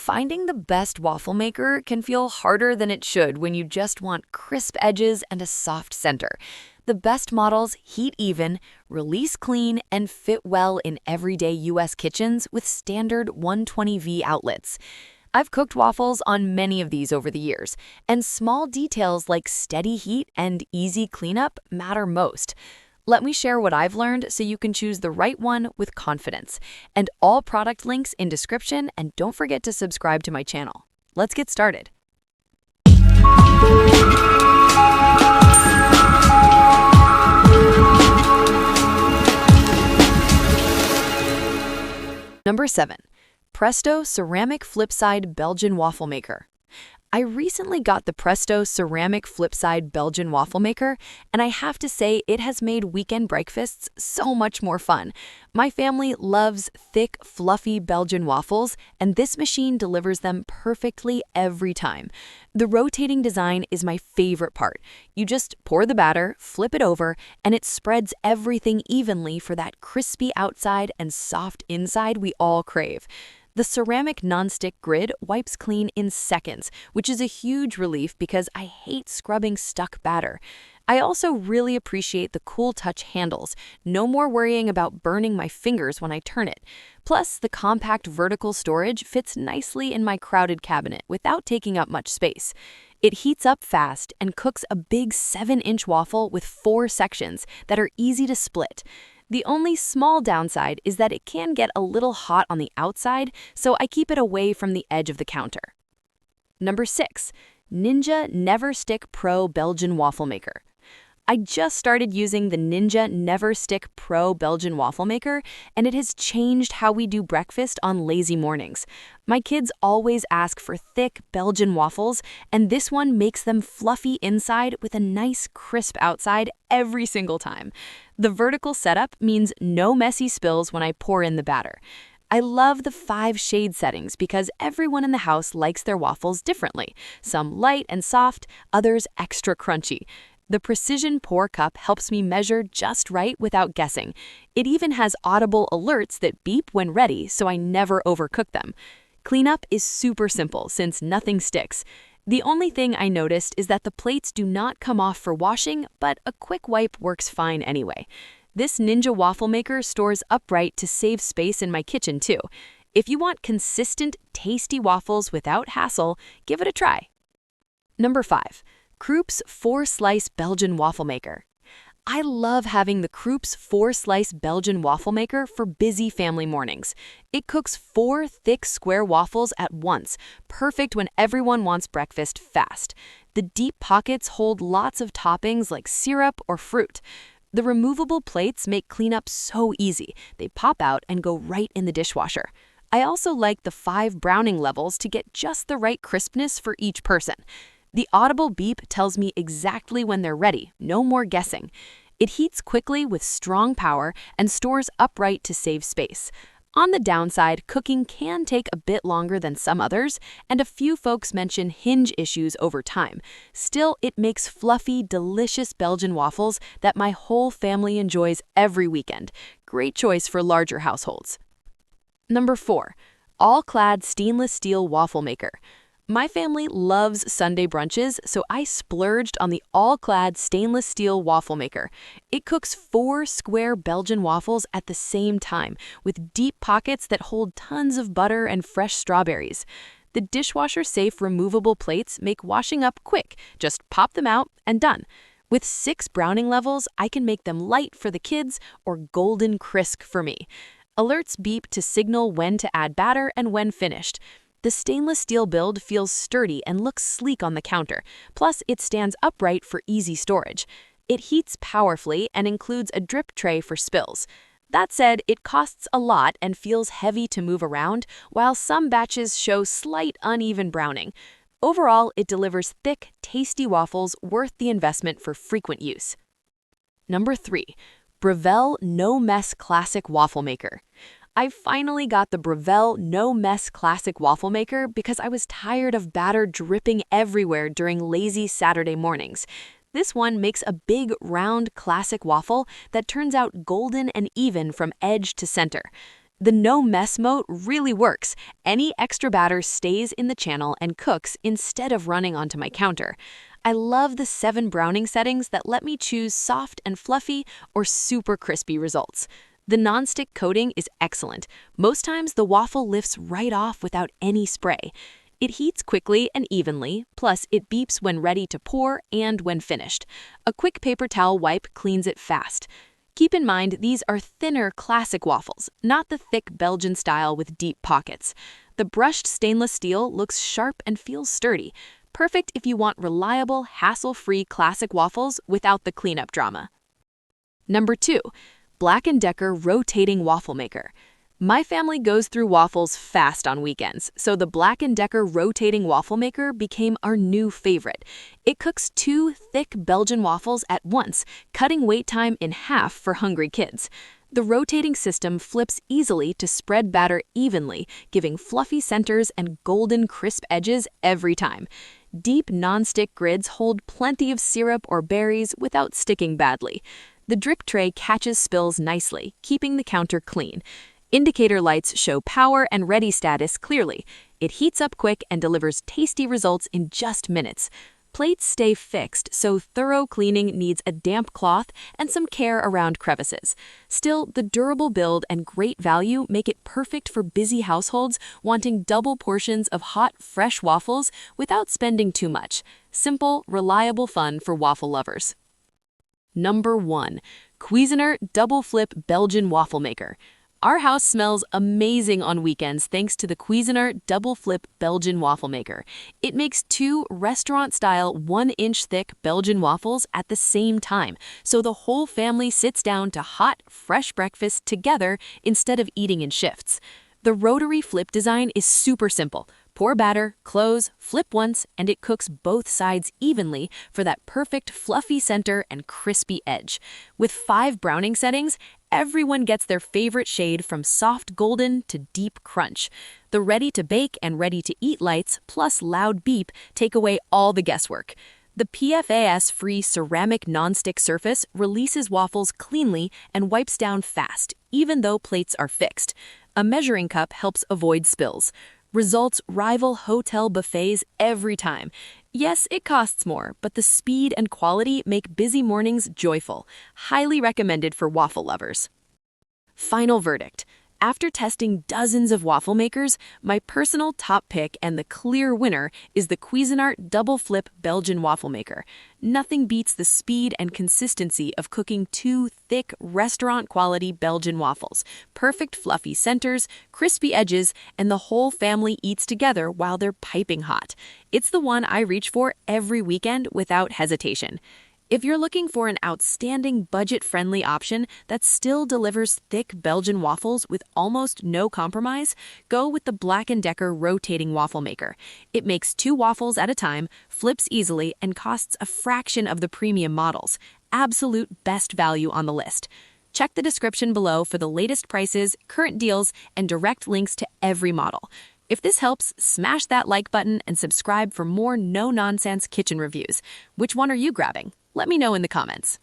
Finding the best waffle maker can feel harder than it should when you just want crisp edges and a soft center. The best models heat even, release clean, and fit well in everyday US kitchens with standard 120V outlets. I've cooked waffles on many of these over the years, and small details like steady heat and easy cleanup matter most. Let me share what I've learned so you can choose the right one with confidence. And all product links in description, and don't forget to subscribe to my channel. Let's get started. Number 7. Presto Ceramic Flipside Belgian Waffle Maker. I recently got the Presto Ceramic Flipside Belgian Waffle Maker, and I have to say it has made weekend breakfasts so much more fun. My family loves thick, fluffy Belgian waffles, and this machine delivers them perfectly every time. The rotating design is my favorite part. You just pour the batter, flip it over, and it spreads everything evenly for that crispy outside and soft inside we all crave. The ceramic nonstick grid wipes clean in seconds, which is a huge relief because I hate scrubbing stuck batter. I also really appreciate the cool touch handles. No more worrying about burning my fingers when I turn it. Plus, the compact vertical storage fits nicely in my crowded cabinet without taking up much space. It heats up fast and cooks a big 7-inch waffle with 4 sections that are easy to split. The only small downside is that it can get a little hot on the outside, so I keep it away from the edge of the counter. Number 6. Ninja NeverStick Pro Belgian Waffle Maker. I just started using the Ninja NeverStick Pro Belgian Waffle Maker, and it has changed how we do breakfast on lazy mornings. My kids always ask for thick Belgian waffles, and this one makes them fluffy inside with a nice crisp outside every single time. The vertical setup means no messy spills when I pour in the batter. I love the 5 shade settings because everyone in the house likes their waffles differently. Some light and soft, others extra crunchy. The precision pour cup helps me measure just right without guessing. It even has audible alerts that beep when ready, so I never overcook them. Cleanup is super simple since nothing sticks. The only thing I noticed is that the plates do not come off for washing, but a quick wipe works fine anyway. This Ninja waffle maker stores upright to save space in my kitchen too. If you want consistent, tasty waffles without hassle, give it a try. Number 5. Krups 4-Slice Belgian Waffle Maker. I love having the Krups 4-Slice Belgian Waffle Maker for busy family mornings. It cooks 4 thick square waffles at once, perfect when everyone wants breakfast fast. The deep pockets hold lots of toppings like syrup or fruit. The removable plates make cleanup so easy. They pop out and go right in the dishwasher. I also like the 5 browning levels to get just the right crispness for each person. The audible beep tells me exactly when they're ready, no more guessing. It heats quickly with strong power and stores upright to save space. On the downside, cooking can take a bit longer than some others, and a few folks mention hinge issues over time. Still, it makes fluffy, delicious Belgian waffles that my whole family enjoys every weekend. Great choice for larger households. Number 4. All-Clad Stainless Steel Waffle Maker. My family loves Sunday brunches, so I splurged on the All-Clad Stainless Steel Waffle Maker. It cooks 4 square Belgian waffles at the same time, with deep pockets that hold tons of butter and fresh strawberries. The dishwasher-safe removable plates make washing up quick. Just pop them out and done. With 6 browning levels, I can make them light for the kids or golden crisp for me. Alerts beep to signal when to add batter and when finished. The stainless steel build feels sturdy and looks sleek on the counter, plus it stands upright for easy storage. It heats powerfully and includes a drip tray for spills. That said, it costs a lot and feels heavy to move around, while some batches show slight uneven browning. Overall, it delivers thick, tasty waffles worth the investment for frequent use. Number 3. Breville No Mess Classic Waffle Maker. I finally got the Breville No Mess Classic Waffle Maker because I was tired of batter dripping everywhere during lazy Saturday mornings. This one makes a big, round, classic waffle that turns out golden and even from edge to center. The no-mess mode really works. Any extra batter stays in the channel and cooks instead of running onto my counter. I love the 7 browning settings that let me choose soft and fluffy or super crispy results. The non-stick coating is excellent. Most times the waffle lifts right off without any spray. It heats quickly and evenly, plus it beeps when ready to pour and when finished. A quick paper towel wipe cleans it fast. Keep in mind these are thinner classic waffles, not the thick Belgian style with deep pockets. The brushed stainless steel looks sharp and feels sturdy. Perfect if you want reliable, hassle-free classic waffles without the cleanup drama. Number 2. BLACK+DECKER Rotating Waffle Maker. My family goes through waffles fast on weekends, so the BLACK+DECKER Rotating Waffle Maker became our new favorite. It cooks 2 thick Belgian waffles at once, cutting wait time in half for hungry kids. The rotating system flips easily to spread batter evenly, giving fluffy centers and golden crisp edges every time. Deep non-stick grids hold plenty of syrup or berries without sticking badly. The drip tray catches spills nicely, keeping the counter clean. Indicator lights show power and ready status clearly. It heats up quick and delivers tasty results in just minutes. Plates stay fixed, so thorough cleaning needs a damp cloth and some care around crevices. Still, the durable build and great value make it perfect for busy households wanting double portions of hot, fresh waffles without spending too much. Simple, reliable fun for waffle lovers. Number 1. Cuisinart Double Flip Belgian Waffle Maker. Our house smells amazing on weekends thanks to the Cuisinart Double Flip Belgian Waffle Maker. It makes 2 restaurant-style 1-inch thick Belgian waffles at the same time, so the whole family sits down to hot, fresh breakfast together instead of eating in shifts. The rotary flip design is super simple. Pour batter, close, flip once, and it cooks both sides evenly for that perfect fluffy center and crispy edge. With 5 browning settings, everyone gets their favorite shade from soft golden to deep crunch. The ready-to-bake and ready-to-eat lights plus loud beep take away all the guesswork. The PFAS-free ceramic nonstick surface releases waffles cleanly and wipes down fast, even though plates are fixed. A measuring cup helps avoid spills. Results rival hotel buffets every time. Yes, it costs more, but the speed and quality make busy mornings joyful. Highly recommended for waffle lovers. Final verdict. After testing dozens of waffle makers, my personal top pick and the clear winner is the Cuisinart Double Flip Belgian Waffle Maker. Nothing beats the speed and consistency of cooking 2 thick, restaurant-quality Belgian waffles. Perfect fluffy centers, crispy edges, and the whole family eats together while they're piping hot. It's the one I reach for every weekend without hesitation. If you're looking for an outstanding budget-friendly option that still delivers thick Belgian waffles with almost no compromise, go with the BLACK+DECKER Rotating Waffle Maker. It makes 2 waffles at a time, flips easily, and costs a fraction of the premium models. Absolute best value on the list. Check the description below for the latest prices, current deals, and direct links to every model. If this helps, smash that like button and subscribe for more no-nonsense kitchen reviews. Which one are you grabbing? Let me know in the comments.